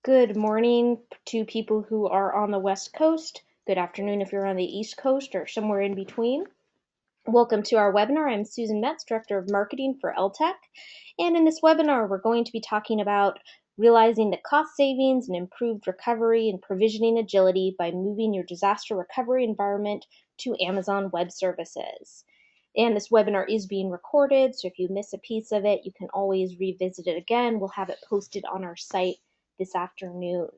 Good morning to people who are on the West Coast. Good afternoon if you're on the East Coast or somewhere in between. Welcome to our webinar. I'm Susan Metz, Director of Marketing for LTech. And in this webinar, we're going to be talking about realizing the cost savings and improved recovery and provisioning agility by moving your disaster recovery environment to Amazon Web Services. And this webinar is being recorded, so if you miss a piece of it, you can always revisit it again. We'll have it posted on our site this afternoon.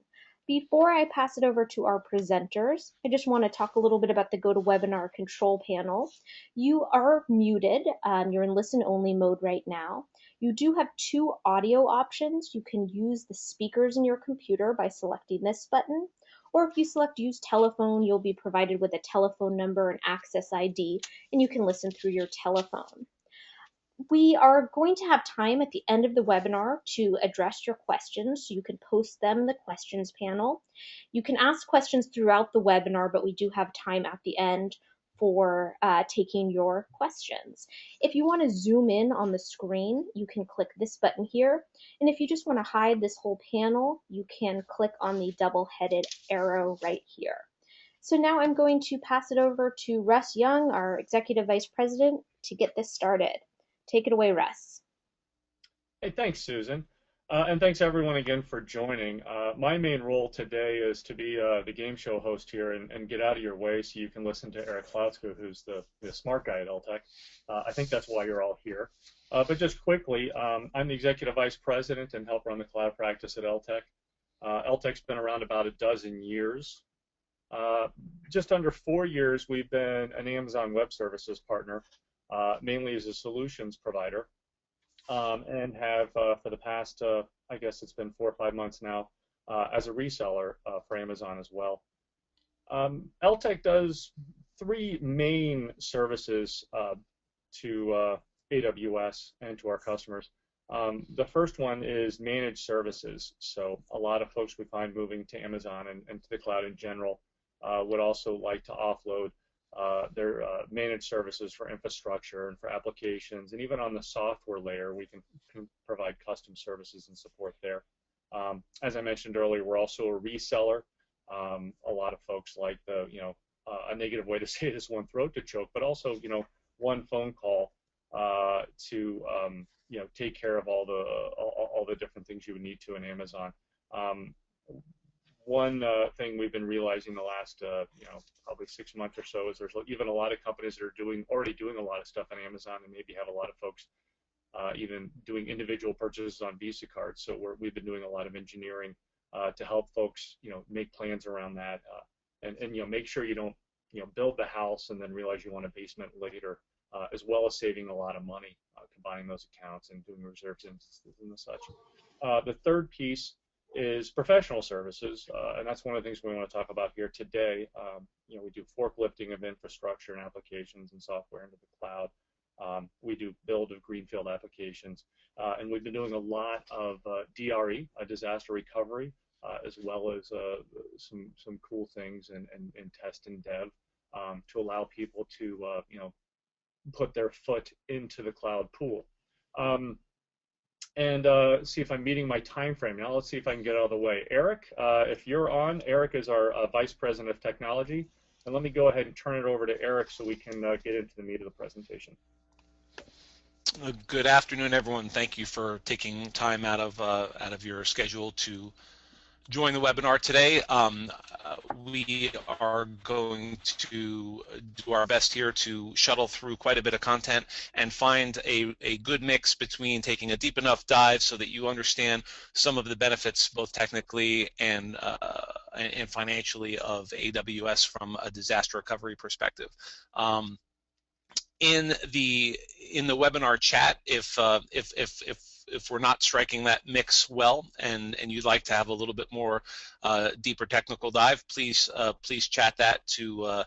Before I pass it over to our presenters, I just want to talk a little bit about the GoToWebinar control panel. You are muted. You're in listen-only mode right now. You do have two audio options. You can use the speakers in your computer by selecting this button, or if you select Use Telephone, you'll be provided with a telephone number and access ID, and you can listen through your telephone. We are going to have time at the end of the webinar to address your questions, so you can post them in the questions panel. You can ask questions throughout the webinar, but we do have time at the end for taking your questions. If you want to zoom in on the screen, you can click this button here. And if you just want to hide this whole panel, you can click on the double-headed arrow right here. So now I'm going to pass it over to Russ Young, our Executive Vice President, to get this started. Take it away, Russ. Hey, thanks, Susan. And thanks everyone again for joining. My main role today is to be the game show host here and get out of your way so you can listen to Eric Klautzko, who's the smart guy at LTech. I think that's why you're all here. But just quickly, I'm the Executive Vice President and help run the cloud practice at LTech. LTech's been around about a dozen years. Just under 4 years, we've been an Amazon Web Services partner, mainly as a solutions provider. And have for the past, I guess it's been 4 or 5 months now, as a reseller for Amazon as well. LTech does 3 main services to AWS and to our customers. The first one is managed services. So a lot of folks we find moving to Amazon and to the cloud in general would also like to offload their managed services for infrastructure and for applications, and even on the software layer, we can provide custom services and support there. As I mentioned earlier, we're also a reseller. A lot of folks like the, a negative way to say it is one throat to choke, but also, one phone call to, take care of all the different things you would need to in Amazon. One thing we've been realizing the last, probably 6 months or so is there's even a lot of companies that are already doing a lot of stuff on Amazon, and maybe have a lot of folks even doing individual purchases on Visa cards. So we've been doing a lot of engineering to help folks, make plans around that, and make sure you don't, build the house and then realize you want a basement later, as well as saving a lot of money combining those accounts and doing reserves and such. The third piece is professional services, and that's one of the things we want to talk about here today. We do forklifting of infrastructure and applications and software into the cloud. We do build of greenfield applications, and we've been doing a lot of DRE, disaster recovery, as well as some cool things in test and dev to allow people to put their foot into the cloud pool. And see if I'm meeting my time frame. Now let's see if I can get out of the way. Eric, if you're on, Eric is our Vice President of Technology. And let me go ahead and turn it over to Eric so we can get into the meat of the presentation. Good afternoon, everyone. Thank you for taking time out of your schedule to join the webinar today. We are going to do our best here to shuttle through quite a bit of content and find a good mix between taking a deep enough dive so that you understand some of the benefits, both technically and financially, of AWS from a disaster recovery perspective. In the webinar chat, if we're not striking that mix well, and you'd like to have a little bit more deeper technical dive, please chat that to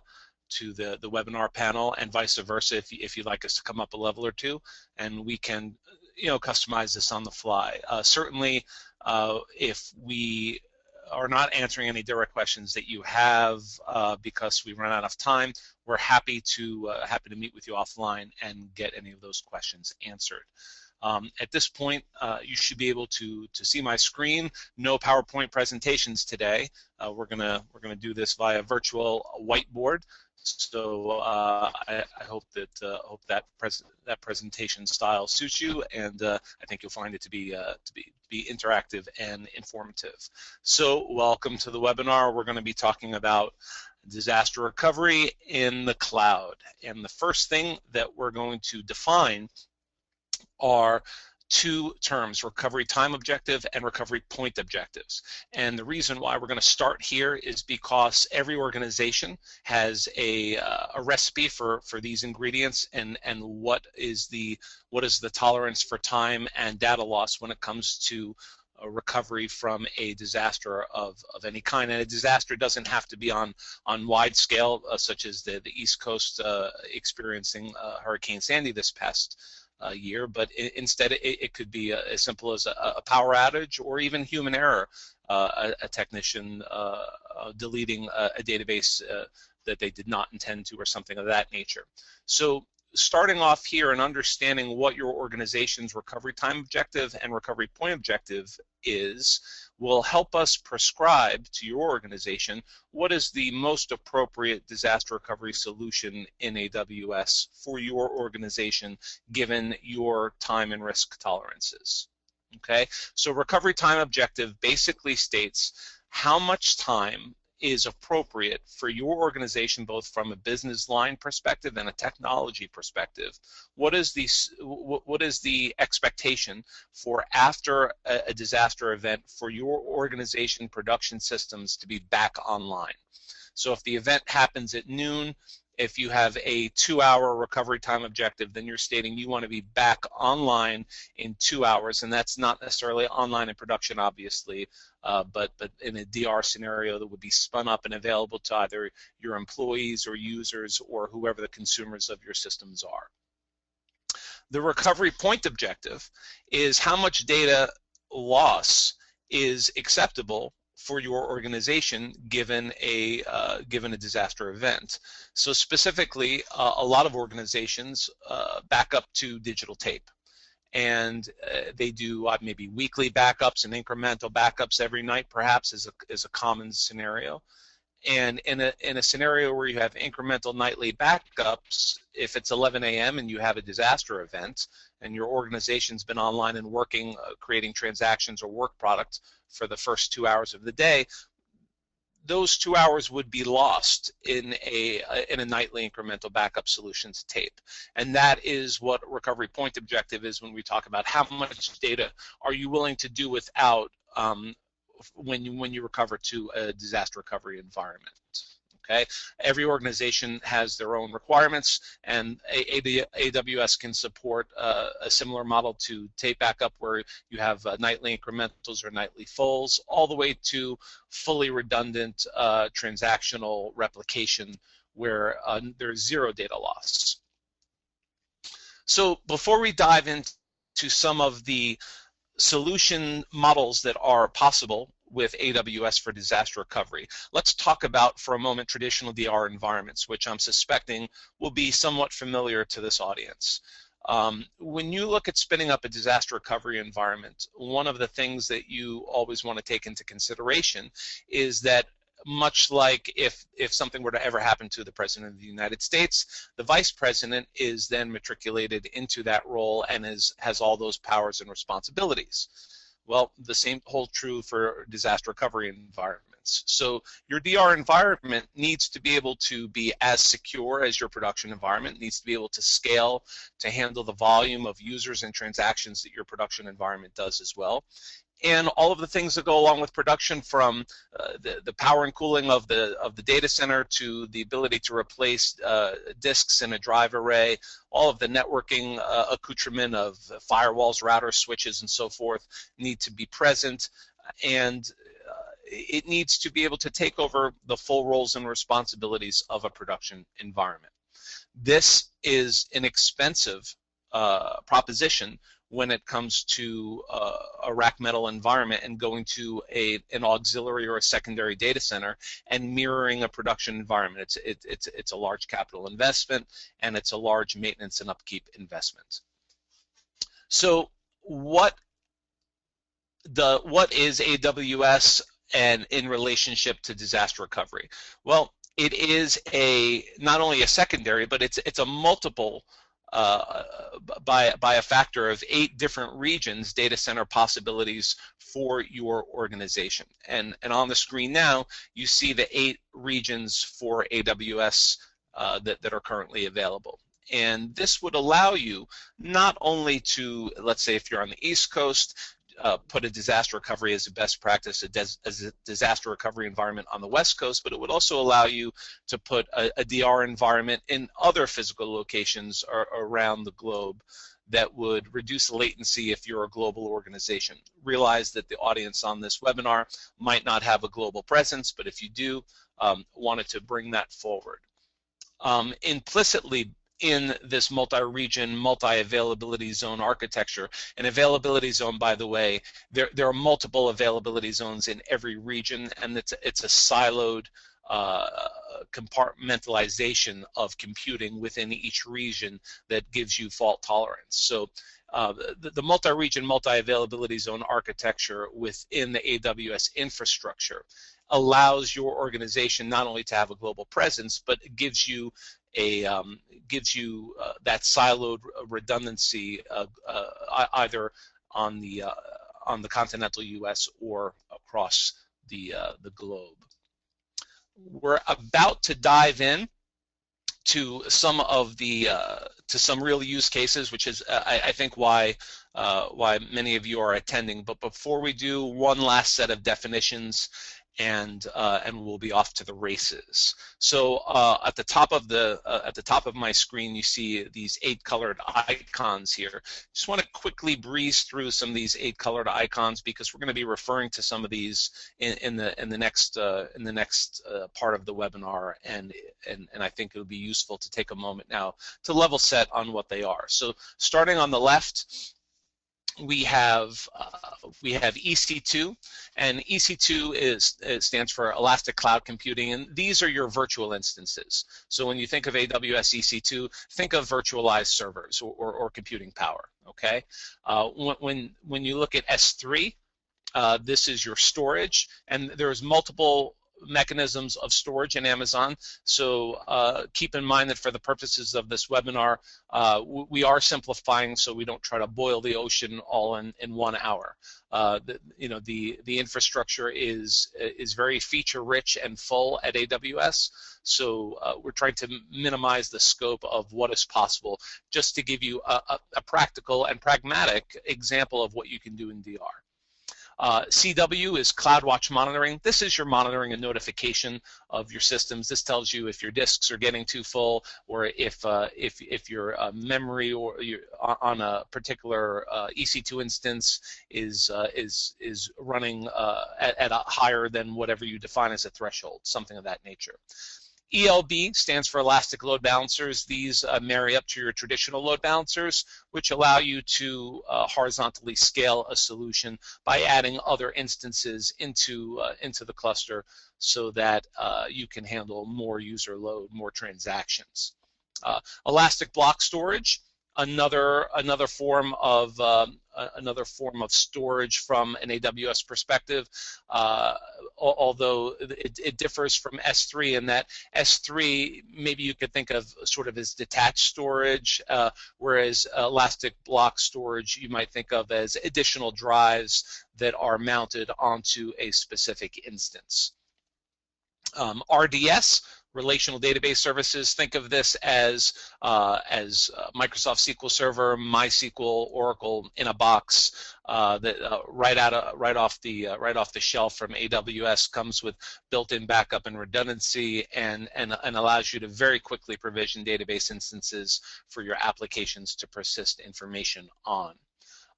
the webinar panel, and vice versa if you'd like us to come up a level or two, and we can customize this on the fly. Certainly, if we are not answering any direct questions that you have because we run out of time, we're happy to meet with you offline and get any of those questions answered. At this point, you should be able to see my screen. No PowerPoint presentations today. We're gonna do this via virtual whiteboard. So I hope that presentation style suits you, and I think you'll find it to be interactive and informative. So welcome to the webinar. We're going to be talking about disaster recovery in the cloud, and the first thing that we're going to define are two terms: recovery time objective and recovery point objectives. And the reason why we're going to start here is because every organization has a recipe for these ingredients, and what is the tolerance for time and data loss when it comes to a recovery from a disaster of any kind. And a disaster doesn't have to be on wide scale, such as the East Coast experiencing Hurricane Sandy this past year, but instead it could be as simple as a power outage, or even human error, a technician deleting a database that they did not intend to, or something of that nature. So starting off here and understanding what your organization's recovery time objective and recovery point objective is will help us prescribe to your organization what is the most appropriate disaster recovery solution in AWS for your organization given your time and risk tolerances. Okay, so recovery time objective basically states how much time is appropriate for your organization, both from a business line perspective and a technology perspective. What is the expectation for after a disaster event for your organization production systems to be back online? So if the event happens at noon, if you have a 2-hour recovery time objective, then you're stating you want to be back online in 2 hours, and that's not necessarily online in production, obviously, but in a DR scenario that would be spun up and available to either your employees or users or whoever the consumers of your systems are. The recovery point objective is how much data loss is acceptable for your organization given a disaster event. So specifically, a lot of organizations back up to digital tape, and they do maybe weekly backups and incremental backups every night, perhaps, is a common scenario. And in a scenario where you have incremental nightly backups, if it's 11 a.m. and you have a disaster event and your organization's been online and working, creating transactions or work product for the first 2 hours of the day, those 2 hours would be lost in a nightly incremental backup solution to tape. And that is what recovery point objective is when we talk about how much data are you willing to do without when you recover to a disaster recovery environment. Okay, every organization has their own requirements, and AWS can support a similar model to tape backup, where you have nightly incrementals or nightly fulls, all the way to fully redundant transactional replication, where there's zero data loss. So before we dive into some of the solution models that are possible with AWS for disaster recovery, let's talk about for a moment traditional DR environments, which I'm suspecting will be somewhat familiar to this audience. When you look at spinning up a disaster recovery environment, one of the things that you always want to take into consideration is that, much like if something were to ever happen to the President of the United States, the Vice President is then matriculated into that role and has all those powers and responsibilities. Well, the same holds true for disaster recovery environments. So your DR environment needs to be able to be as secure as your production environment, it needs to be able to scale to handle the volume of users and transactions that your production environment does as well. And all of the things that go along with production, from the power and cooling of the data center to the ability to replace disks in a drive array, all of the networking accoutrement of firewalls, routers, switches, and so forth need to be present, and it needs to be able to take over the full roles and responsibilities of a production environment. This is an expensive proposition when it comes to a rack metal environment and going to an auxiliary or a secondary data center and mirroring a production environment. It's a large capital investment, and it's a large maintenance and upkeep investment. So what is AWS and in relationship to disaster recovery? Well, it is not only a secondary, but it's a multiple by a factor of 8 different regions data center possibilities for your organization. And on the screen now, you see the 8 regions for AWS that are currently available. And this would allow you not only to, let's say if you're on the East Coast, put a disaster recovery as a best practice, as a disaster recovery environment on the West Coast, but it would also allow you to put a DR environment in other physical locations around the globe that would reduce the latency if you're a global organization. Realize that the audience on this webinar might not have a global presence, but if you do, wanted to bring that forward. Implicitly in this multi-region, multi-availability zone architecture. An availability zone, by the way, there are multiple availability zones in every region, and it's a siloed compartmentalization of computing within each region that gives you fault tolerance. So the multi-region, multi-availability zone architecture within the AWS infrastructure allows your organization not only to have a global presence, but it gives you that siloed redundancy either on the continental U.S. or across the globe. We're about to dive in to some of the some real use cases, which is I think why many of you are attending. But before we do, one last set of definitions, and we'll be off to the races. So at the top of my screen, you see these 8 colored icons here. Just want to quickly breeze through some of these 8 colored icons because we're going to be referring to some of these in the next part of the webinar, and I think it would be useful to take a moment now to level set on what they are. So starting on the left, we have EC2, and EC2 stands for Elastic Cloud Computing, and these are your virtual instances. So when you think of AWS EC2, think of virtualized servers or computing power. Okay, when you look at S3, this is your storage, and there's multiple mechanisms of storage in Amazon. So keep in mind that for the purposes of this webinar, we are simplifying so we don't try to boil the ocean all in 1 hour. The infrastructure is very feature rich and full at AWS. So we're trying to minimize the scope of what is possible, just to give you a practical and pragmatic example of what you can do in DR. CW is CloudWatch monitoring. This is your monitoring and notification of your systems. This tells you if your disks are getting too full, or if your memory or on a particular EC2 instance is running at a higher than whatever you define as a threshold, something of that nature. ELB stands for Elastic Load Balancers. These marry up to your traditional load balancers, which allow you to horizontally scale a solution by adding other instances into the cluster so that you can handle more user load, more transactions. Elastic Block Storage, another form of storage from an AWS perspective, although it differs from S3 in that S3 maybe you could think of sort of as detached storage, whereas Elastic Block Storage you might think of as additional drives that are mounted onto a specific instance. RDS, Relational Database Services, think of this as Microsoft SQL Server, MySQL, Oracle in a box that right off the shelf from AWS, comes with built-in backup and redundancy, and allows you to very quickly provision database instances for your applications to persist information on.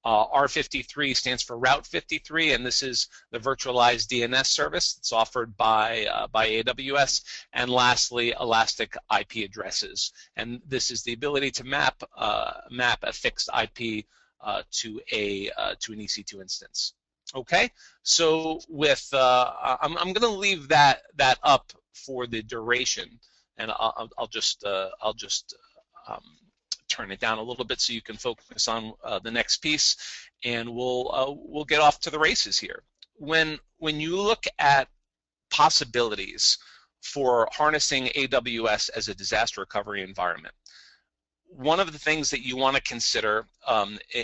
R53 stands for Route 53, and this is the virtualized DNS service that's offered by AWS. And lastly, Elastic IP addresses, and this is the ability to map a fixed IP to an EC2 instance. Okay, so with I'm going to leave that up for the duration, and I'll just turn it down a little bit so you can focus on the next piece, and we'll get off to the races here. When you look at possibilities for harnessing AWS as a disaster recovery environment, one of the things that you want to consider,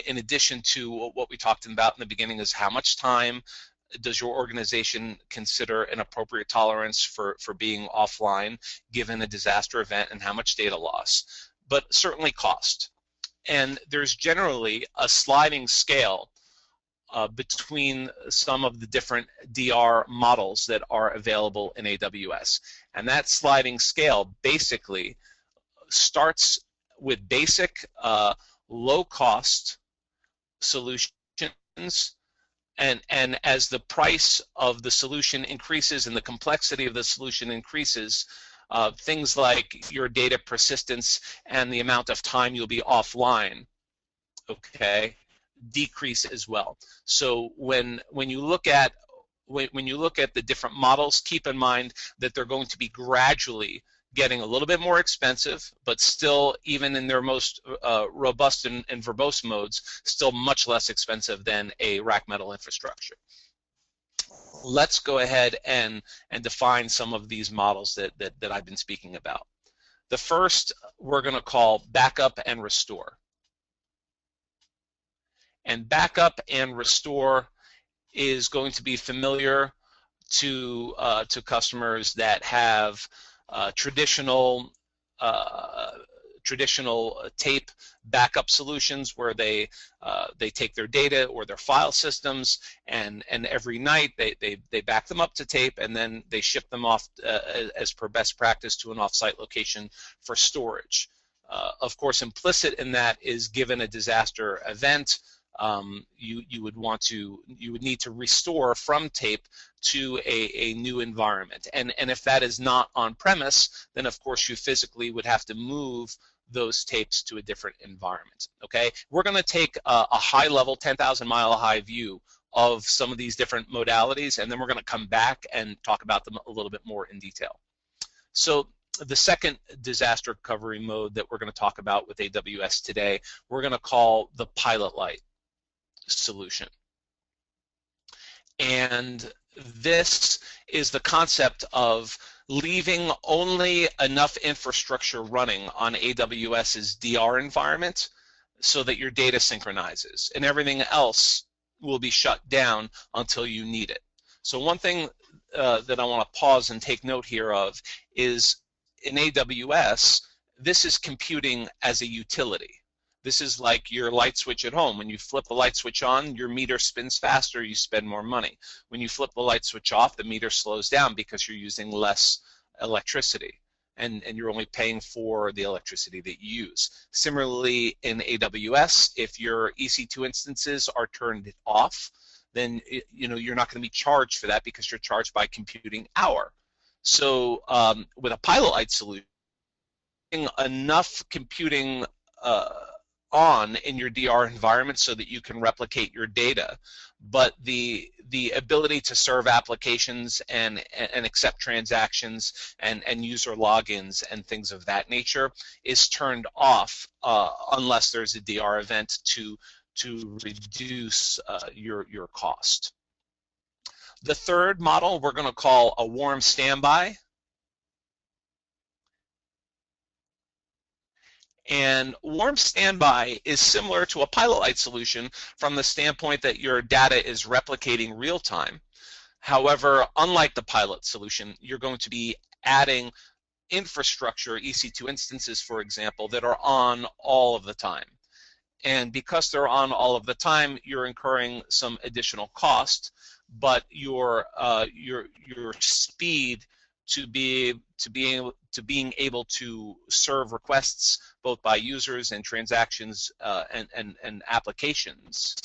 in addition to what we talked about in the beginning, is how much time does your organization consider an appropriate tolerance for being offline given a disaster event, and how much data loss, but certainly cost. And there's generally a sliding scale between some of the different DR models that are available in AWS. And that sliding scale basically starts with basic low-cost solutions, and as the price of the solution increases and the complexity of the solution increases, things like your data persistence and the amount of time you'll be offline, okay, decrease as well. So when you look at the different models, keep in mind that they're going to be gradually getting a little bit more expensive, but still, even in their most robust and verbose modes, still much less expensive than a rack metal infrastructure. Let's go ahead and define some of these models that I've been speaking about. The first we're going to call backup and restore. And backup and restore is going to be familiar to customers that have traditional tape backup solutions, where they take their data or their file systems, and every night they back them up to tape, and then they ship them off as per best practice to an off-site location for storage. Of course, implicit in that is, given a disaster event, you would need to restore from tape to a new environment, and if that is not on premise, then of course you physically would have to move those tapes to a different environment. Okay, we're going to take a high-level 10,000-mile high view of some of these different modalities, and then we're going to come back and talk about them a little bit more in detail. So the second disaster recovery mode that we're going to talk about with AWS today, we're going to call the pilot light solution. And this is the concept of leaving only enough infrastructure running on AWS's DR environment so that your data synchronizes, and everything else will be shut down until you need it. So one thing that I want to pause and take note here of is, in AWS, this is computing as a utility. This is like your light switch at home. When you flip the light switch on, your meter spins faster, you spend more money. When you flip the light switch off, the meter slows down because you're using less electricity, and you're only paying for the electricity that you use. Similarly, in AWS, if your EC2 instances are turned off, then you're not going to be charged for that, because you're charged by computing hour. So with a pilot light solution, enough computing on in your DR environment so that you can replicate your data, but the ability to serve applications and accept transactions and user logins and things of that nature is turned off unless there's a DR event to reduce your cost. The third model we're going to call a warm standby. And warm standby is similar to a pilot light solution from the standpoint that your data is replicating real time. However, unlike the pilot solution, you're going to be adding infrastructure, EC2 instances, for example, that are on all of the time. And because they're on all of the time, you're incurring some additional cost, but your speed to being able to serve requests both by users and transactions and applications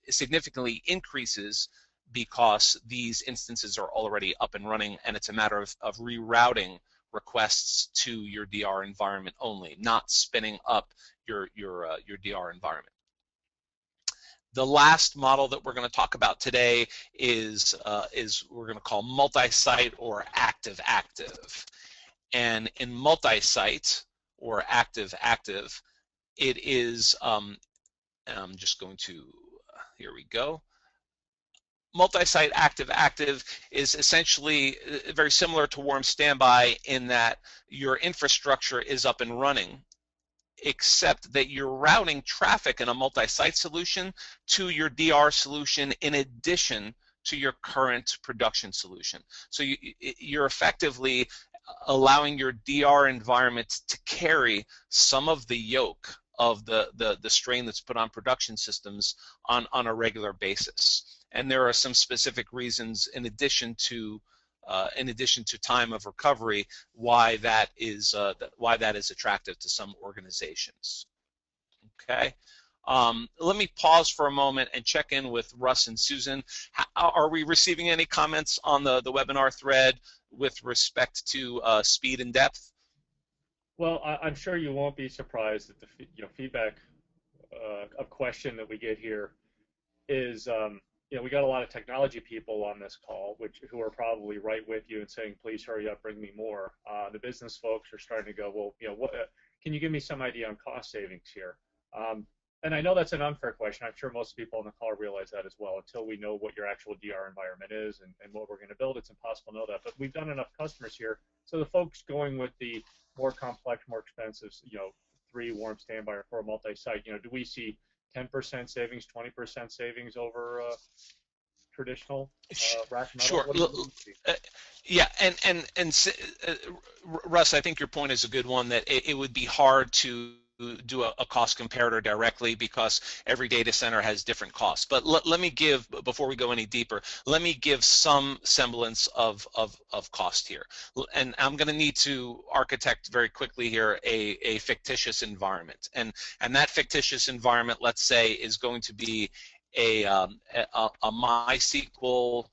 significantly increases, because these instances are already up and running, and it's a matter of rerouting requests to your DR environment only, not spinning up your DR environment. The last model that we're going to talk about today is we're going to call multi-site or active-active. And in multi-site, or active, it is, I'm just going to, here we go. Multi-site active is essentially very similar to warm standby in that your infrastructure is up and running, except that you're routing traffic in a multi-site solution to your DR solution in addition to your current production solution. So you're effectively allowing your DR environment to carry some of the yoke of the strain that's put on production systems on a regular basis. And there are some specific reasons in addition to time of recovery why that is attractive to some organizations. Okay. Let me pause for a moment and check in with Russ and Susan. Are we receiving any comments on the webinar thread with respect to speed and depth? Well, I'm sure you won't be surprised that the feedback of question that we get here is we got a lot of technology people on this call, who are probably right with you and saying, please hurry up, bring me more. The business folks are starting to go, well, what, can you give me some idea on cost savings here? And I know that's an unfair question. I'm sure most people on the call realize that as well. Until we know what your actual DR environment is and what we're going to build, it's impossible to know that. But we've done enough customers here. So the folks going with the more complex, more expensive, 3 warm standby or 4 multi-site, do we see 10% savings, 20% savings over traditional rack metal? Sure. Yeah, and Russ, I think your point is a good one, that it would be hard to do a cost comparator directly because every data center has different costs. But let me give, before we go any deeper, let me give some semblance of cost here. And I'm going to need to architect very quickly here a fictitious environment. And that fictitious environment, let's say, is going to be a MySQL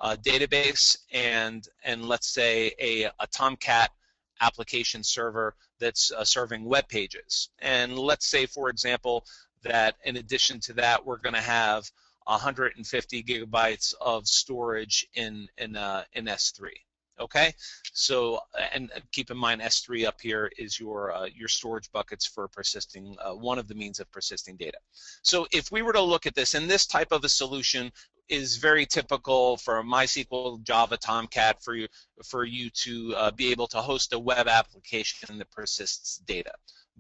database and let's say a Tomcat application server that's serving web pages. And let's say, for example, that in addition to that, we're going to have 150 gigabytes of storage in S3. Okay, so and keep in mind S3 up here is your storage buckets for persisting, one of the means of persisting data. So if we were to look at this, and this type of a solution is very typical for MySQL, Java, Tomcat, for you to be able to host a web application that persists data.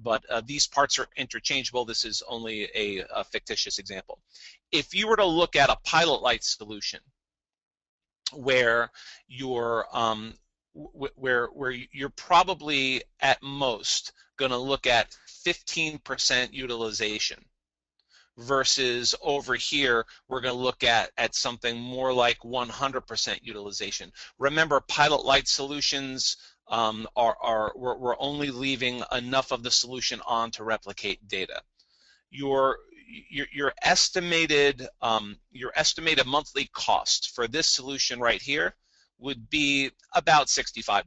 But these parts are interchangeable. This is only a fictitious example. If you were to look at a pilot light solution, where you're probably at most going to look at 15% utilization, versus over here we're going to look at something more like 100% utilization. Remember, pilot light solutions we're only leaving enough of the solution on to replicate data. Your estimated monthly cost for this solution right here would be about $65.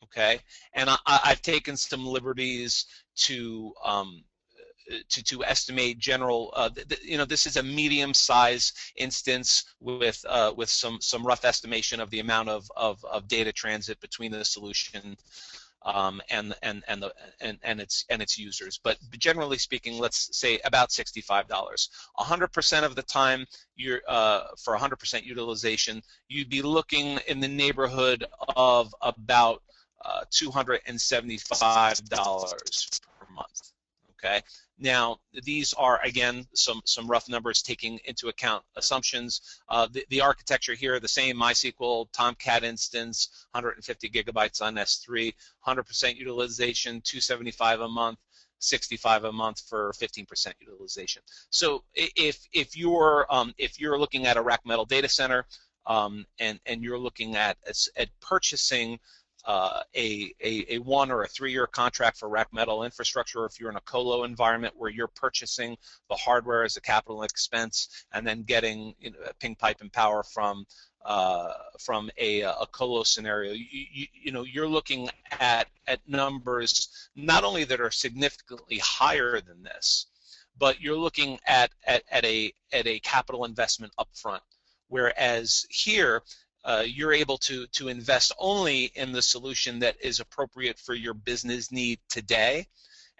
Okay, and I've taken some liberties to estimate general. This is a medium-size instance with some rough estimation of the amount of data transit between the solution and its users. But generally speaking, let's say about $65. 100% of the time, for 100% utilization, you'd be looking in the neighborhood of about $275 per month. Okay. Now, these are, again, some rough numbers taking into account assumptions. The architecture here, the same MySQL Tomcat instance, 150 gigabytes on S3, 100% utilization, $275 a month, $65 a month for 15% utilization. So if you're looking at a rack metal data center and you're looking at purchasing a 1 or a 3-year contract for rack metal infrastructure, or if you're in a colo environment where you're purchasing the hardware as a capital expense and then getting ping pipe and power from a colo scenario, you're looking at numbers not only that are significantly higher than this, but you're looking at a capital investment upfront. Whereas here, you're able to invest only in the solution that is appropriate for your business need today,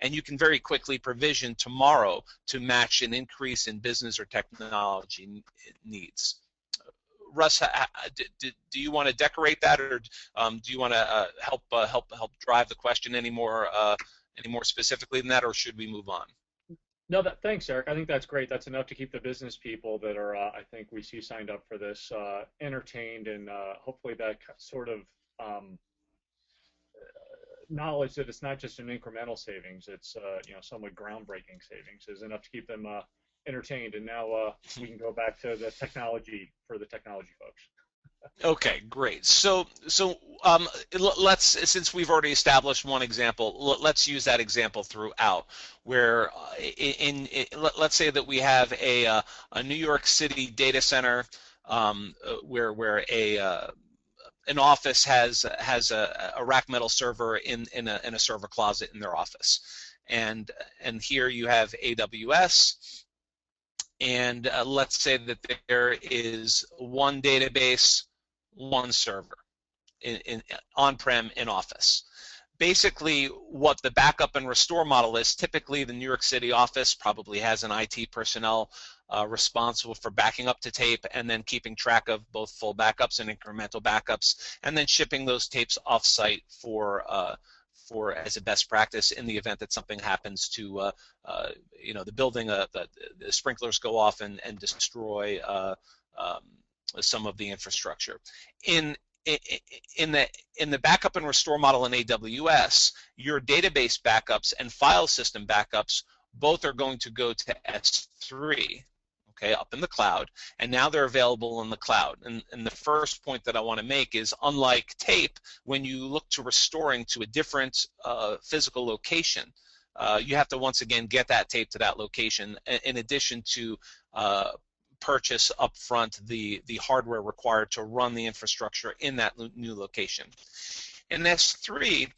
and you can very quickly provision tomorrow to match an increase in business or technology needs. Russ, do you want to decorate that, or do you want to help drive the question any more specifically than that, or should we move on? No, thanks, Eric. I think that's great. That's enough to keep the business people that are, I think we see signed up for this, entertained, and hopefully that sort of knowledge that it's not just an incremental savings, it's somewhat groundbreaking savings is enough to keep them entertained. And now we can go back to the technology for the technology folks. Okay, great. So let's, since we've already established one example, let's use that example throughout. Where let's say that we have a New York City data center where an office has a rack metal server in a server closet in their office, and here you have AWS, and let's say that there is one database, one server in on-prem in office. Basically, what the backup and restore model is, typically the New York City office probably has an IT personnel responsible for backing up to tape and then keeping track of both full backups and incremental backups, and then shipping those tapes off-site for as a best practice in the event that something happens to the building, the sprinklers go off and destroy some of the infrastructure. In the backup and restore model in AWS, your database backups and file system backups both are going to go to S3, okay, up in the cloud, and now they're available in the cloud. And the first point that I want to make is, unlike tape, when you look to restoring to a different physical location, you have to once again get that tape to that location, in addition to purchase upfront the hardware required to run the infrastructure in that new location. In S3,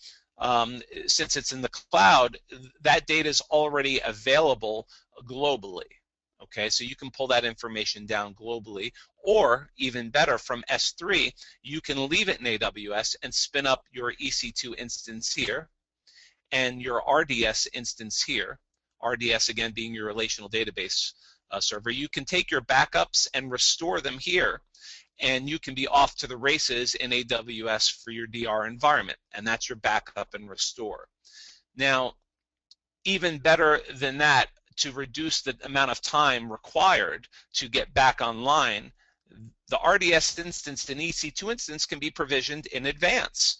since it's in the cloud, that data is already available globally. Okay, so you can pull that information down globally, or even better, from S3, you can leave it in AWS and spin up your EC2 instance here and your RDS instance here. RDS, again, being your relational database server. You can take your backups and restore them here, and you can be off to the races in AWS for your DR environment, and that's your backup and restore. Now, even better than that, to reduce the amount of time required to get back online, the RDS instance and EC2 instance can be provisioned in advance.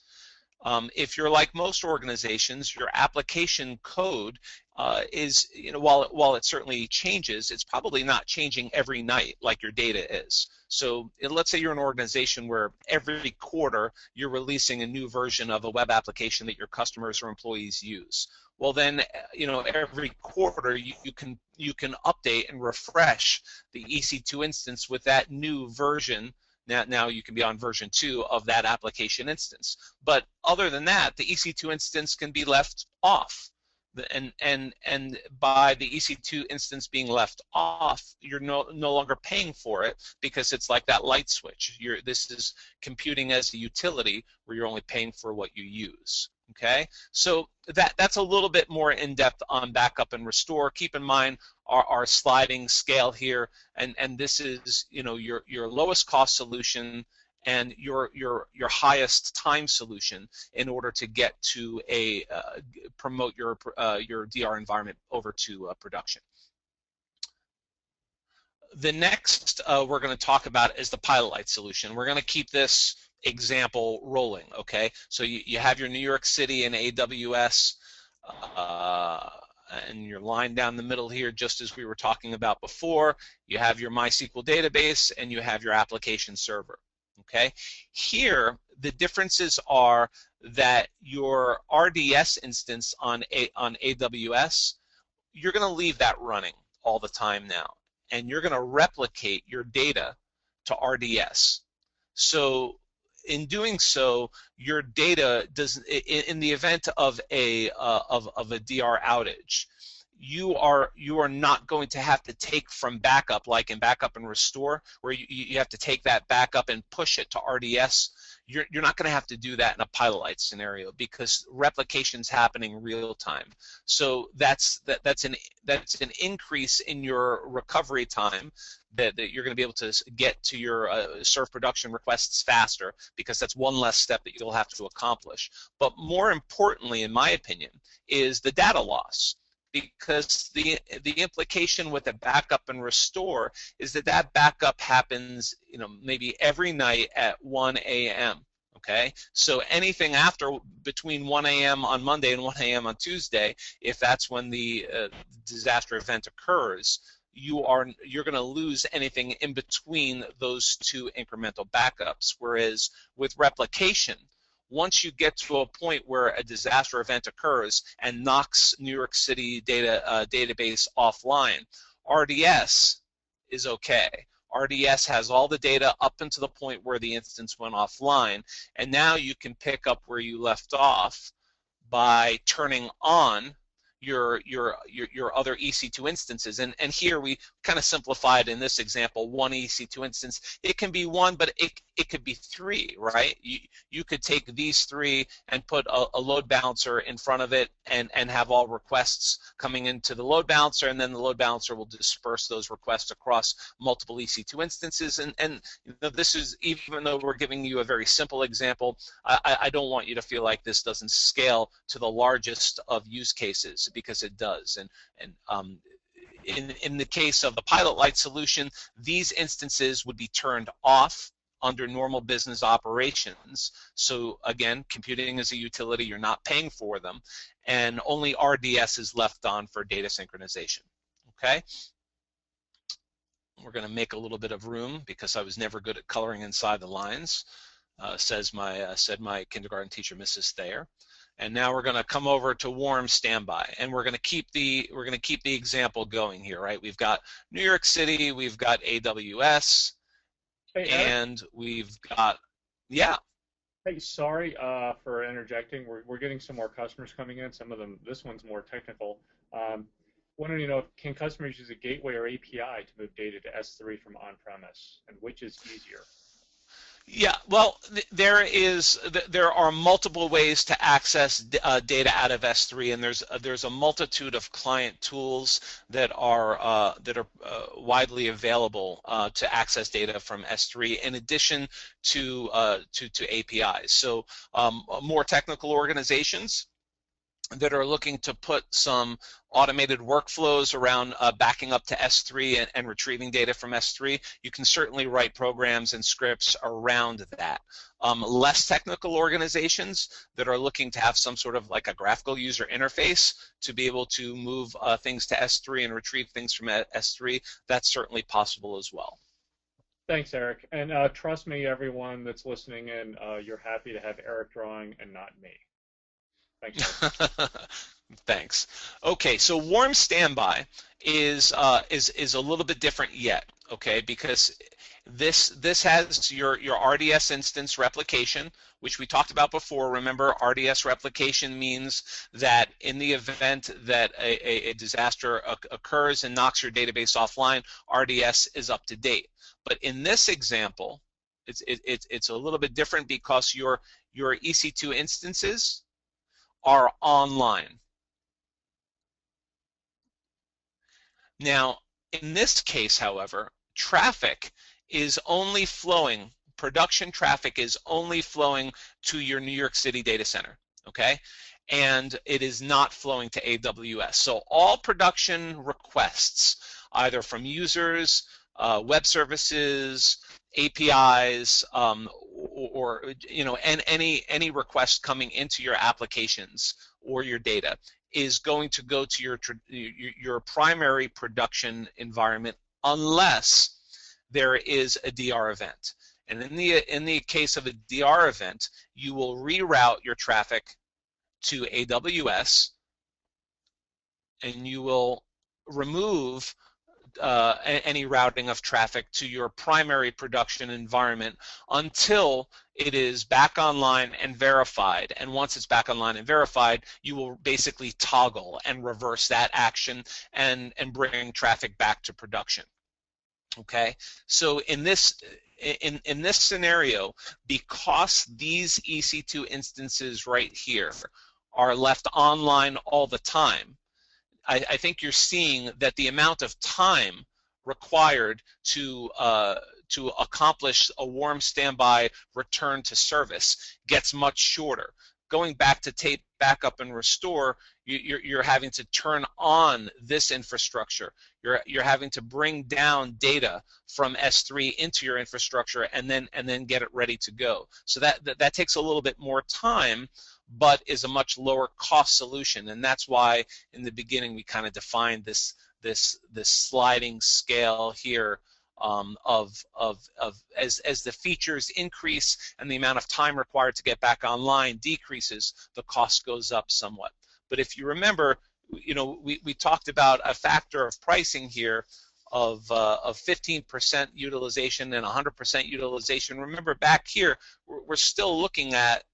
If you're like most organizations, your application code is, while it certainly changes, it's probably not changing every night like your data is. So let's say you're an organization where every quarter you're releasing a new version of a web application that your customers or employees use. Well, then, every quarter you can update and refresh the EC2 instance with that new version. Now you can be on version 2 of that application instance. But other than that, the EC2 instance can be left off. And by the EC2 instance being left off, you're no longer paying for it, because it's like that light switch. This is computing as a utility where you're only paying for what you use. Okay, so that's a little bit more in depth on backup and restore. Keep in mind our sliding scale here, and this is your lowest cost solution and your highest time solution in order to get to promote your DR environment over to production. The next we're going to talk about is the Pilot Light solution. We're going to keep this example rolling, okay? So you have your New York City and AWS, and your line down the middle here, just as we were talking about before. You have your MySQL database, and you have your application server, okay? Here, the differences are that your RDS instance on AWS, you're going to leave that running all the time now, and you're going to replicate your data to RDS. So in doing so, your data does, in the event of a DR outage, you are not going to have to take from backup, like in backup and restore, where you have to take that backup and push it to RDS. You're not going to have to do that in a pilot light scenario because replication's happening real time. So that's an increase in your recovery time that you're going to be able to get to your serve production requests faster, because that's one less step that you'll have to accomplish. But more importantly, in my opinion, is the data loss. Because the implication with a backup and restore is that backup happens, maybe every night at 1 a.m. Okay, so anything between 1 a.m. on Monday and 1 a.m. on Tuesday, if that's when the disaster event occurs, you're going to lose anything in between those two incremental backups. Whereas with replication, once you get to a point where a disaster event occurs and knocks New York City database offline, RDS is okay. RDS has all the data up until the point where the instance went offline, and now you can pick up where you left off by turning on your other EC2 instances. And here we kind of simplified in this example, one EC2 instance. It can be one, but it could be three, right? You could take these three and put a load balancer in front of it and have all requests coming into the load balancer, and then the load balancer will disperse those requests across multiple EC2 instances. And this is, even though we're giving you a very simple example, I don't want you to feel like this doesn't scale to the largest of use cases, because it does. And in the case of the pilot light solution, these instances would be turned off under normal business operations. So again, computing is a utility, you're not paying for them, and only RDS is left on for data synchronization. Okay? We're going to make a little bit of room because I was never good at coloring inside the lines, said my kindergarten teacher, Mrs. Thayer. And now we're going to come over to warm standby, and we're going to keep the example going here, right? We've got New York City, we've got AWS, and we've got, yeah. Hey, sorry for interjecting. We're getting some more customers coming in. Some of them, this one's more technical. Wanting to know, can customers use a gateway or API to move data to S3 from on-premise, and which is easier? Yeah, well, there are multiple ways to access data out of S3, and there's a multitude of client tools that are widely available to access data from S3, in addition to APIs. So more technical organizations that are looking to put some automated workflows around backing up to S3 and retrieving data from S3, you can certainly write programs and scripts around that. Less technical organizations that are looking to have some sort of like a graphical user interface to be able to move things to S3 and retrieve things from S3, that's certainly possible as well. Thanks, Eric. And trust me, everyone that's listening in, you're happy to have Eric drawing and not me. Thanks. Thanks. Okay, so warm standby is a little bit different yet, okay, because this has your RDS instance replication, which we talked about before. Remember, RDS replication means that in the event that a disaster occurs and knocks your database offline, RDS is up to date. But in this example, it's a little bit different because your EC2 instances are online. Now, in this case, however, traffic is only flowing, production traffic is only flowing to your New York City data center, okay? And it is not flowing to AWS. So all production requests, either from users, web services, APIs, or and any request coming into your applications or your data is going to go to your primary production environment unless there is a DR event. And in the case of a DR event, you will reroute your traffic to AWS, and you will remove any routing of traffic to your primary production environment until it is back online and verified. And once it's back online and verified, you will basically toggle and reverse that action and bring traffic back to production. Okay, so in this scenario, because these EC2 instances right here are left online all the time, I think you're seeing that the amount of time required to accomplish a warm standby return to service gets much shorter. Going back to tape backup and restore, you're having to turn on this infrastructure. You're having to bring down data from S3 into your infrastructure and then get it ready to go. So that takes a little bit more time, but is a much lower cost solution. And that's why in the beginning we kind of defined this sliding scale here as the features increase and the amount of time required to get back online decreases, the cost goes up somewhat. But if you remember, we talked about a factor of pricing here of 15% utilization and 100% utilization. Remember, back here we're still looking at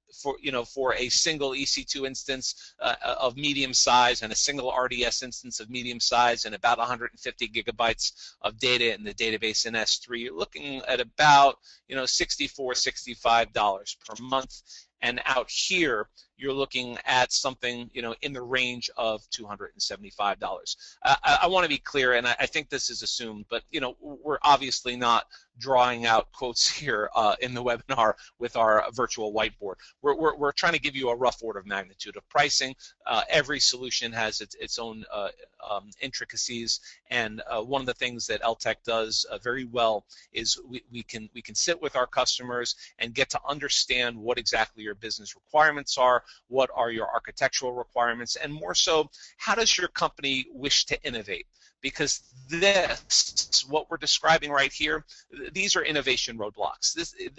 for a single EC2 instance of medium size and a single RDS instance of medium size and about 150 gigabytes of data in the database in S3, you're looking at about $64, $65 per month. And out here, you're looking at something in the range of $275. I want to be clear, and I think this is assumed, but we're obviously not drawing out quotes here in the webinar with our virtual whiteboard. We're trying to give you a rough order of magnitude of pricing. Every solution has its own intricacies, and one of the things that LTech does very well is we can sit with our customers and get to understand what exactly your business requirements are, what are your architectural requirements, and more so, how does your company wish to innovate? Because what we're describing right here, these are innovation roadblocks.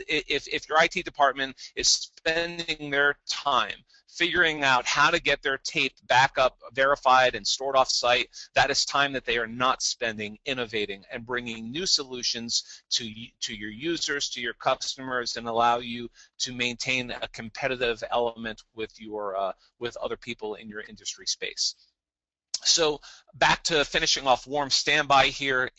If your IT department is spending their time figuring out how to get their tape back up, verified, and stored off-site, that is time that they are not spending innovating and bringing new solutions to your users, to your customers, and allow you to maintain a competitive element with other people in your industry space. So back to finishing off warm standby here,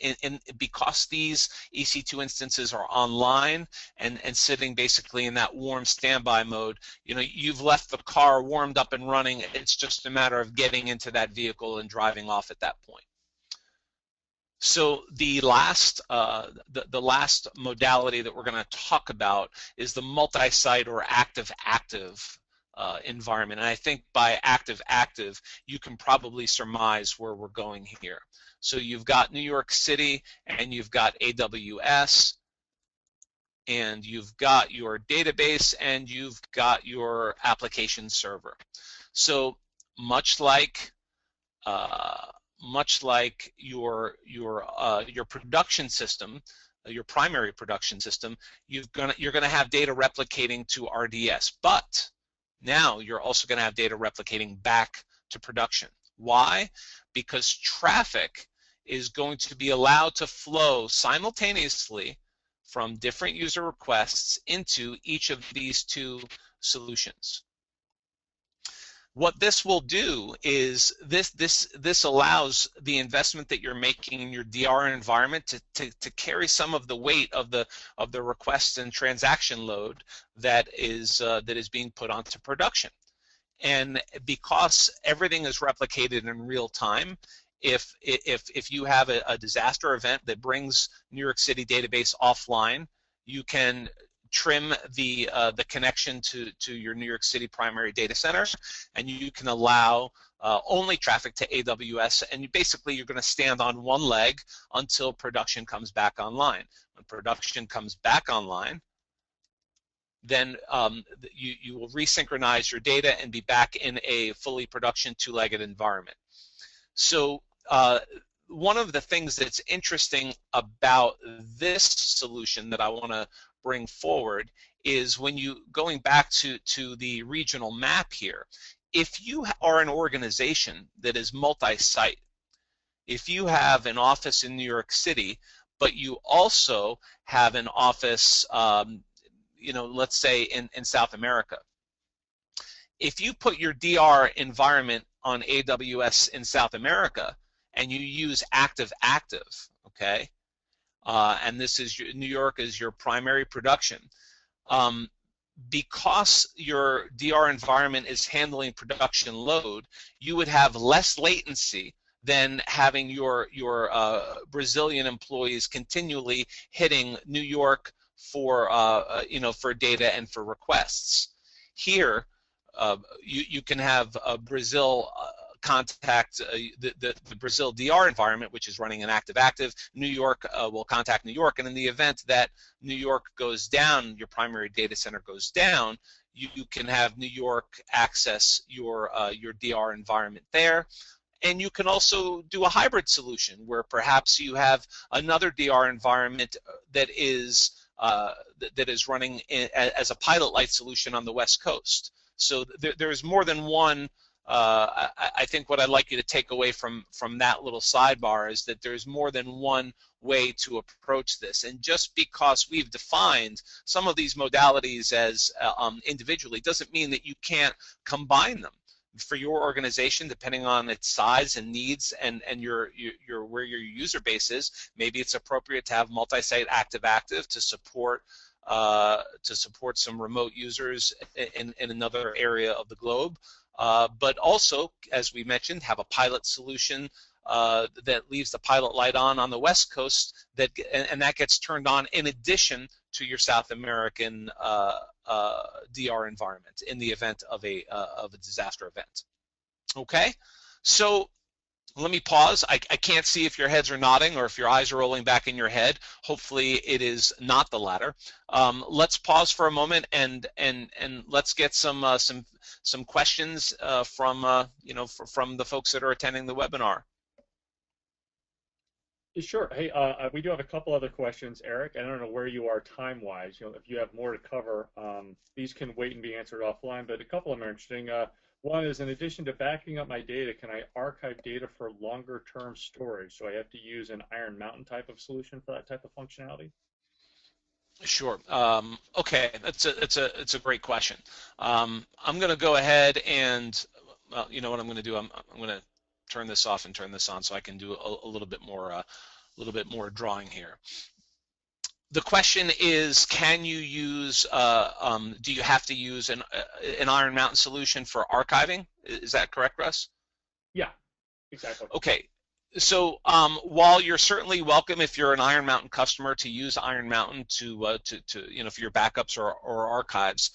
because these EC2 instances are online and sitting basically in that warm standby mode, you've left the car warmed up and running. It's just a matter of getting into that vehicle and driving off at that point. So the last modality that we're going to talk about is the multi-site or active-active environment. And I think by active-active, you can probably surmise where we're going here. So you've got New York City, and you've got AWS, and you've got your database, and you've got your application server. So much like your production system, your primary production system, you're gonna have data replicating to RDS, but now you're also going to have data replicating back to production. Why? Because traffic is going to be allowed to flow simultaneously from different user requests into each of these two solutions. What this will do is this allows the investment that you're making in your DR environment to carry some of the weight of the request and transaction load that is being put onto production. And because everything is replicated in real time, if you have a disaster event that brings New York City database offline, you can trim the connection to your New York City primary data center, and you can allow only traffic to AWS, and you're going to stand on one leg until production comes back online. When production comes back online, then you will resynchronize your data and be back in a fully production two-legged environment. So one of the things that's interesting about this solution that I want to bring forward is when going back to the regional map here, if you are an organization that is multi-site, if you have an office in New York City, but you also have an office, let's say in South America, if you put your DR environment on AWS in South America and you use active-active, okay, and this is New York is your primary production, because your DR environment is handling production load, you would have less latency than having your Brazilian employees continually hitting New York for for data and for requests. Here, you can have Brazil contact the Brazil DR environment, which is running an active-active. New York will contact New York, and in the event that New York goes down, your primary data center goes down, you can have New York access your DR environment there. And you can also do a hybrid solution where perhaps you have another DR environment that is running as a pilot light solution on the West Coast. So there's more than one. I think what I'd like you to take away from that little sidebar is that there's more than one way to approach this. And just because we've defined some of these modalities as individually doesn't mean that you can't combine them for your organization, depending on its size and needs and your where your user base is. Maybe it's appropriate to have multi-site active-active to support some remote users in another area of the globe. But also, as we mentioned, have a pilot solution that leaves the pilot light on the West Coast, and that gets turned on in addition to your South American DR environment in the event of a disaster event. Okay, so let me pause. I can't see if your heads are nodding or if your eyes are rolling back in your head. Hopefully it is not the latter. Let's pause for a moment and let's get some questions from the folks that are attending the webinar. Sure. Hey, we do have a couple other questions, Eric. I don't know where you are time-wise. If you have more to cover, these can wait and be answered offline. But a couple of them are interesting. One is, in addition to backing up my data, can I archive data for longer-term storage? So I have to use an Iron Mountain type of solution for that type of functionality? Sure. Okay, it's a great question. I'm going to go ahead and, well, you know what I'm going to do? I'm going to turn this off and turn this on so I can do a little bit more drawing here. The question is, can you use? Do you have to use an Iron Mountain solution for archiving? Is that correct, Russ? Yeah, exactly. Okay. So while you're certainly welcome if you're an Iron Mountain customer to use Iron Mountain to for your backups or archives,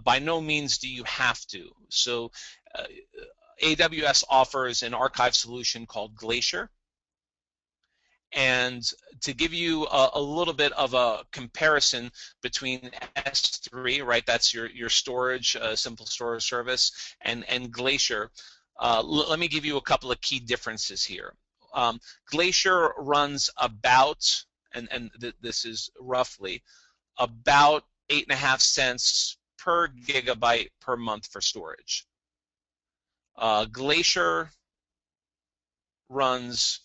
by no means do you have to. So AWS offers an archive solution called Glacier. And to give you a little bit of a comparison between S3, right, that's your storage, simple storage service, and Glacier, let me give you a couple of key differences here. Glacier runs about, and this is roughly, about 8.5 cents per gigabyte per month for storage. Glacier runs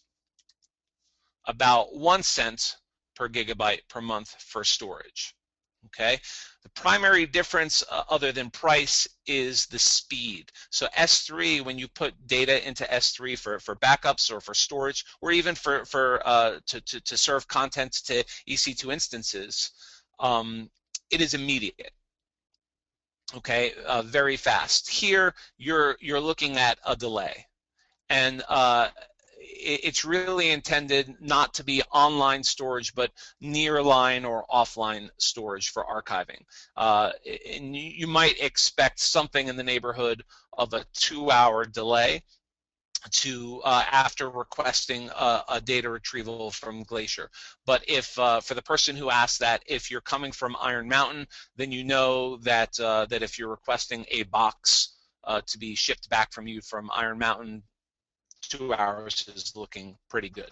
about 1 cent per gigabyte per month for storage. Okay, the primary difference other than price is the speed. So S3, when you put data into S3 for backups or for storage, or even to serve content to EC2 instances, it is immediate. Okay, very fast. Here you're looking at a delay, and it's really intended not to be online storage, but nearline or offline storage for archiving. And you might expect something in the neighborhood of a 2-hour delay to after requesting a data retrieval from Glacier. But if for the person who asked that, if you're coming from Iron Mountain, then you know that that if you're requesting a box to be shipped back from you from Iron Mountain, 2 hours is looking pretty good.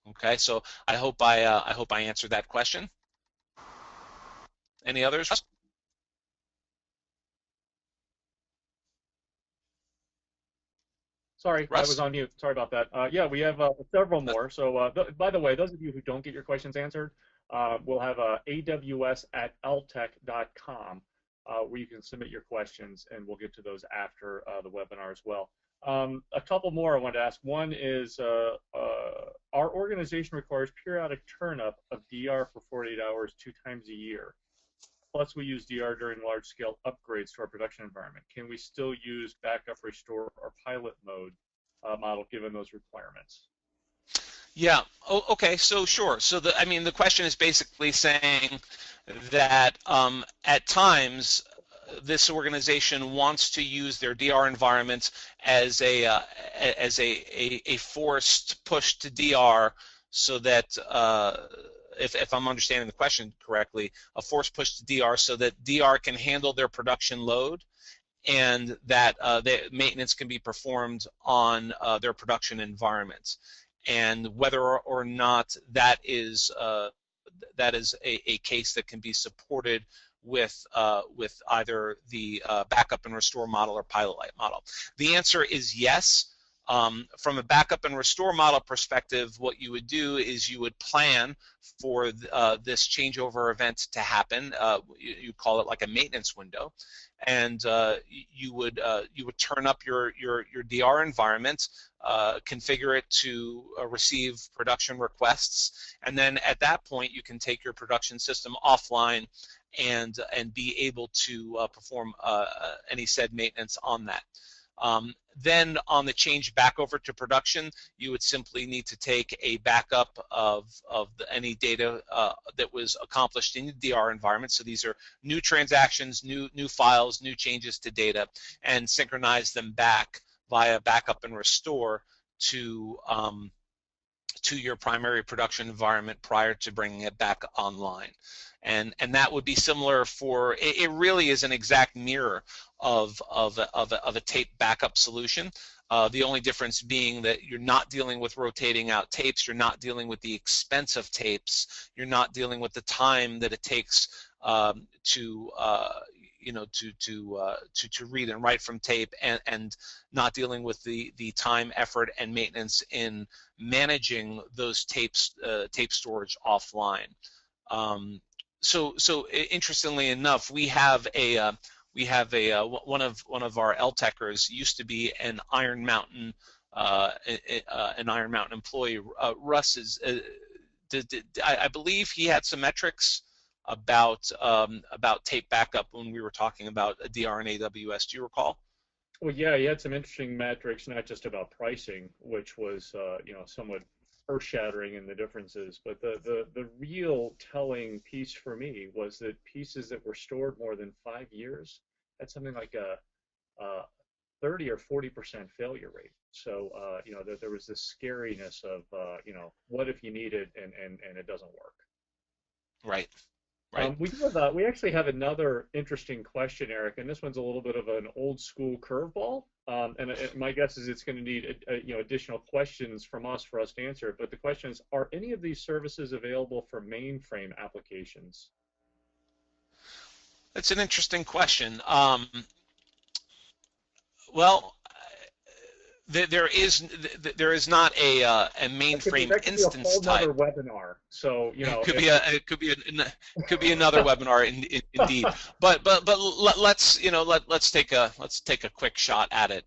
Okay, so I hope I answered that question. Any others? Sorry, I was Russ? on mute. Sorry about that. Yeah, we have several more. So, by the way, those of you who don't get your questions answered, we'll have AWS at ltech.com where you can submit your questions, and we'll get to those after the webinar as well. A couple more I wanted to ask. One is our organization requires periodic turn-up of DR for 48 hours 2 times a year. Plus, we use DR during large-scale upgrades to our production environment. Can we still use backup, restore, or pilot mode model given those requirements? Yeah. Oh, okay. So sure. So I mean, the question is basically saying that at times this organization wants to use their DR environments as a forced push to DR, so that if I'm understanding the question correctly, a forced push to DR so that DR can handle their production load, and that the maintenance can be performed on their production environments. And whether or not that is a case that can be supported with either the backup and restore model or pilot light model. The answer is yes. From a backup and restore model perspective, what you would do is you would plan for this changeover event to happen. You call it like a maintenance window, and you would turn up your DR environment, configure it to receive production requests, and then at that point you can take your production system offline and be able to perform any said maintenance on that. Then on the change back over to production, you would simply need to take a backup of any data that was accomplished in the DR environment. So these are new transactions, new files, new changes to data, and synchronize them back via backup and restore to your primary production environment prior to bringing it back online. And that would be similar for, it really is an exact mirror of a tape backup solution. The only difference being that you're not dealing with rotating out tapes, you're not dealing with the expense of tapes, you're not dealing with the time that it takes to read and write from tape, and not dealing with the time, effort, and maintenance in managing those tapes, tape storage offline. So interestingly enough, we have one of our LTechers used to be an Iron Mountain employee. Russ is I believe he had some metrics about tape backup when we were talking about DR and AWS. Do you recall? Well, yeah, he had some interesting metrics, not just about pricing, which was somewhat earth-shattering in the differences, but the real telling piece for me was that pieces that were stored more than 5 years had something like a 30 or 40% failure rate. So that there was this scariness of what if you need it and it doesn't work. Right. Right. We actually have another interesting question, Eric, and this one's a little bit of an old school curveball. And my guess is it's going to need additional questions from us for us to answer it. But the question is, are any of these services available for mainframe applications? That's an interesting question. Well, there is not a mainframe instance type. That could be a whole nother webinar. So it could be another webinar indeed. But let's take a quick shot at it.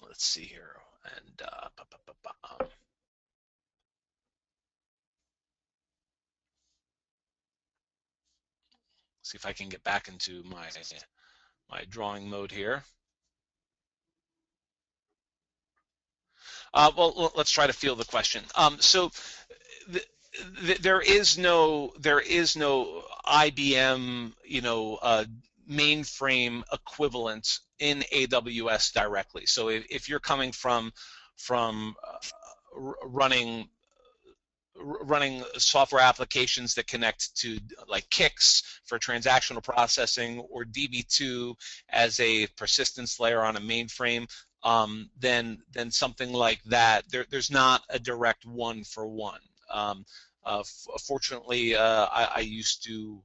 Let's see here, and see if I can get back into my drawing mode here. Well, let's try to field the question. So there is no IBM mainframe equivalent in AWS directly. So if you're coming from running software applications that connect to like Kix for transactional processing, or DB2 as a persistence layer on a mainframe, then something like that, there's not a direct one-for-one. Fortunately, I used to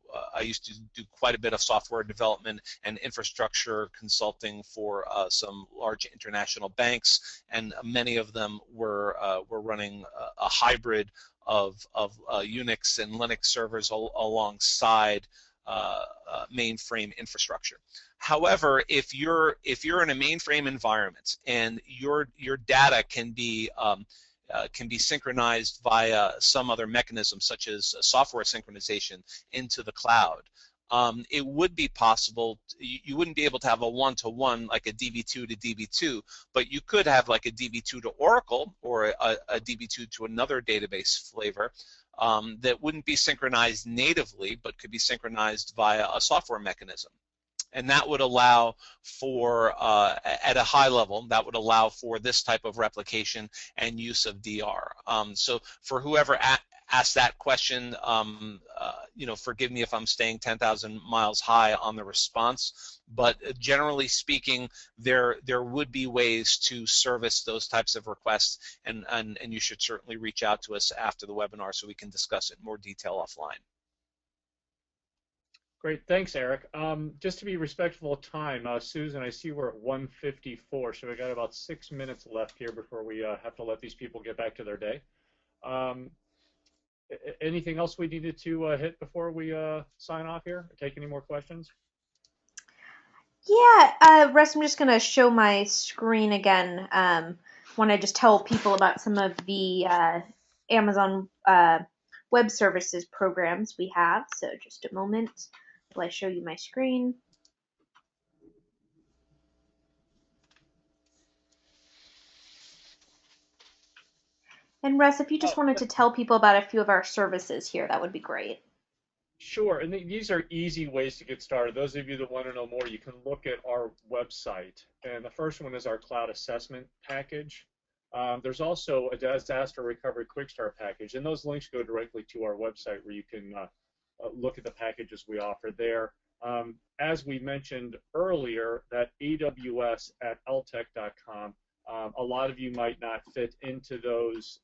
do quite a bit of software development and infrastructure consulting for some large international banks, and many of them were running a hybrid of Unix and Linux servers alongside mainframe infrastructure. However, if you're in a mainframe environment and your data can be synchronized via some other mechanism, such as software synchronization into the cloud, it would be possible. You wouldn't be able to have a one-to-one like a DB2 to DB2, but you could have like a DB2 to Oracle or a DB2 to another database flavor that wouldn't be synchronized natively, but could be synchronized via a software mechanism. And that would allow for, at a high level, that would allow for this type of replication and use of DR. So for whoever asked that question, forgive me if I'm staying 10,000 miles high on the response, but generally speaking, there would be ways to service those types of requests, and you should certainly reach out to us after the webinar so we can discuss it in more detail offline. Great, thanks, Eric. Just to be respectful of time, Susan, I see we're at 1:54, so we got about 6 minutes left here before we have to let these people get back to their day. Anything else we needed to hit before we sign off here? Or take any more questions? Yeah, Russ, I'm just going to show my screen again. Want to just tell people about some of the Amazon Web Services programs we have. So just a moment while I show you my screen. And Russ, if you just wanted to tell people about a few of our services here, that would be great. Sure, and these are easy ways to get started. Those of you that want to know more, you can look at our website. And the first one is our cloud assessment package. There's also a disaster recovery quick start package, and those links go directly to our website where you can look at the packages we offer there. As we mentioned earlier, that AWS at ltech.com, a lot of you might not fit into those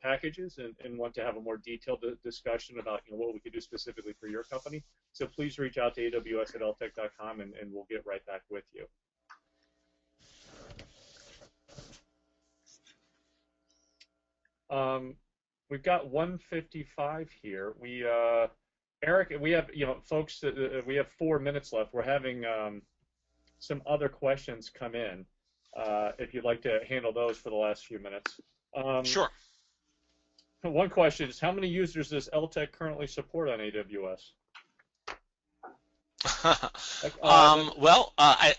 packages and want to have a more detailed discussion about what we could do specifically for your company. So please reach out to AWS at ltech.com and we'll get right back with you. We've got 1:55 here. Eric, we have folks. We have 4 minutes left. We're having some other questions come in. If you'd like to handle those for the last few minutes. Sure. One question is, how many users does LTech currently support on AWS? Well, I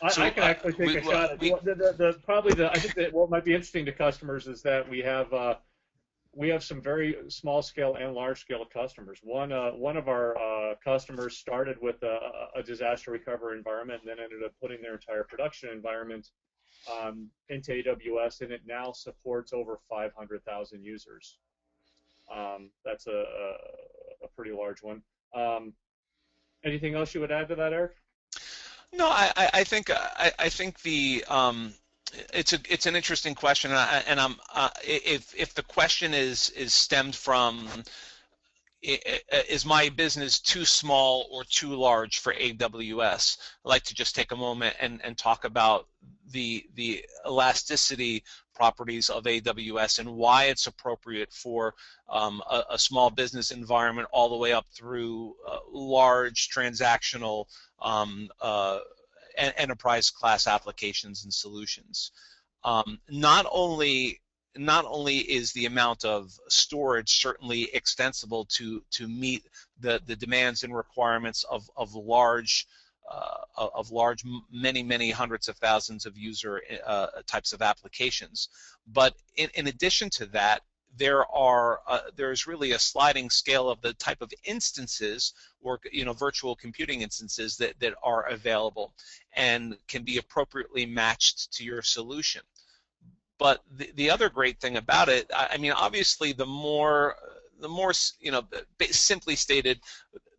can actually take a shot. I think that what might be interesting to customers is that we have some very small scale and large scale customers. One of our customers started with a disaster recovery environment and then ended up putting their entire production environment into AWS, and it now supports over 500,000 users. That's a pretty large one. Anything else you would add to that, Eric? No, I think the it's an interesting question, and if the question is stemmed from is my business too small or too large for AWS, I'd like to just take a moment and talk about the elasticity properties of AWS and why it's appropriate for a small business environment all the way up through large transactional enterprise class applications and solutions. Not only is the amount of storage certainly extensible to meet the demands and requirements of large many hundreds of thousands of user types of applications, but in addition to that, there's really a sliding scale of the type of instances or virtual computing instances that are available and can be appropriately matched to your solution. But the other great thing about it, I mean, obviously, the more simply stated,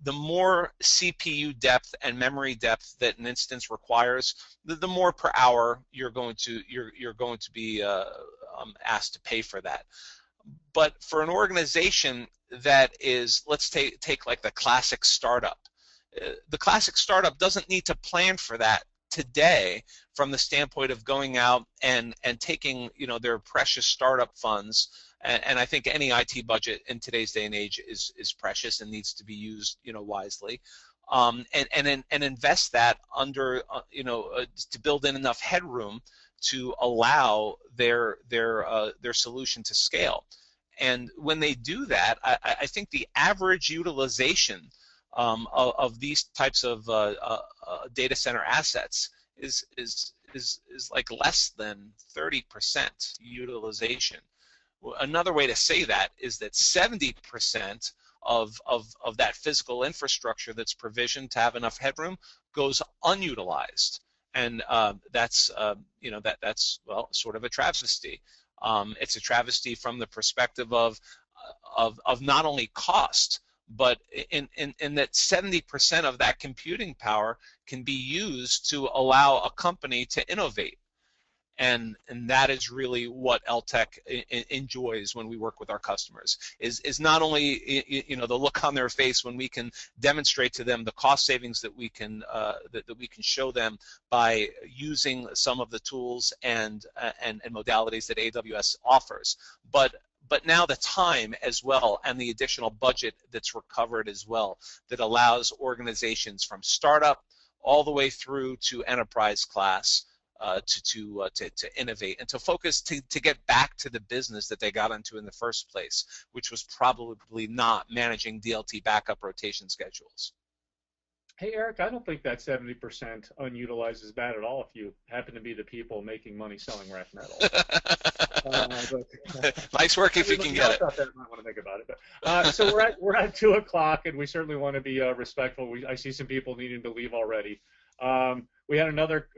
the more CPU depth and memory depth that an instance requires, the more per hour you're going to be asked to pay for that. But for an organization that is, let's take like the classic startup. The classic startup doesn't need to plan for that today from the standpoint of going out and taking, you know, their precious startup funds. And I think any IT budget in today's day and age is precious and needs to be used, you know, wisely. And invest that under, to build in enough headroom to allow their solution to scale. And when they do that, I think the average utilization of these types of data center assets is like less than 30% utilization. Another way to say that is that 70% of that physical infrastructure that's provisioned to have enough headroom goes unutilized, and that's well, sort of a travesty. It's a travesty from the perspective of not only cost, but in that 70% of that computing power can be used to allow a company to innovate. And that is really what LTech enjoys when we work with our customers, is not only, you know, the look on their face when we can demonstrate to them the cost savings that we can show them by using some of the tools and modalities that AWS offers, but now the time as well, and the additional budget that's recovered as well, that allows organizations from startup all the way through to enterprise class to innovate and to focus, to get back to the business that they got into in the first place, which was probably not managing DLT backup rotation schedules. Hey, Eric, I don't think that 70% unutilized is bad at all if you happen to be the people making money selling rack metal. Nice work if you can get it. I might want to think about it. But, so we're at 2 o'clock, and we certainly want to be respectful. I see some people needing to leave already. We had another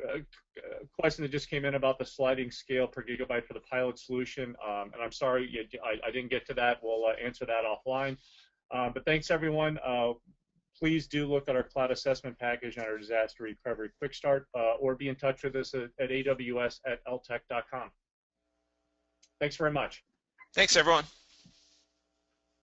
question that just came in about the sliding scale per gigabyte for the pilot solution, and I'm sorry I didn't get to that. We'll answer that offline. But thanks, everyone. Please do look at our cloud assessment package and our disaster recovery quick start, or be in touch with us at AWS@ltech.com. Thanks very much. Thanks, everyone.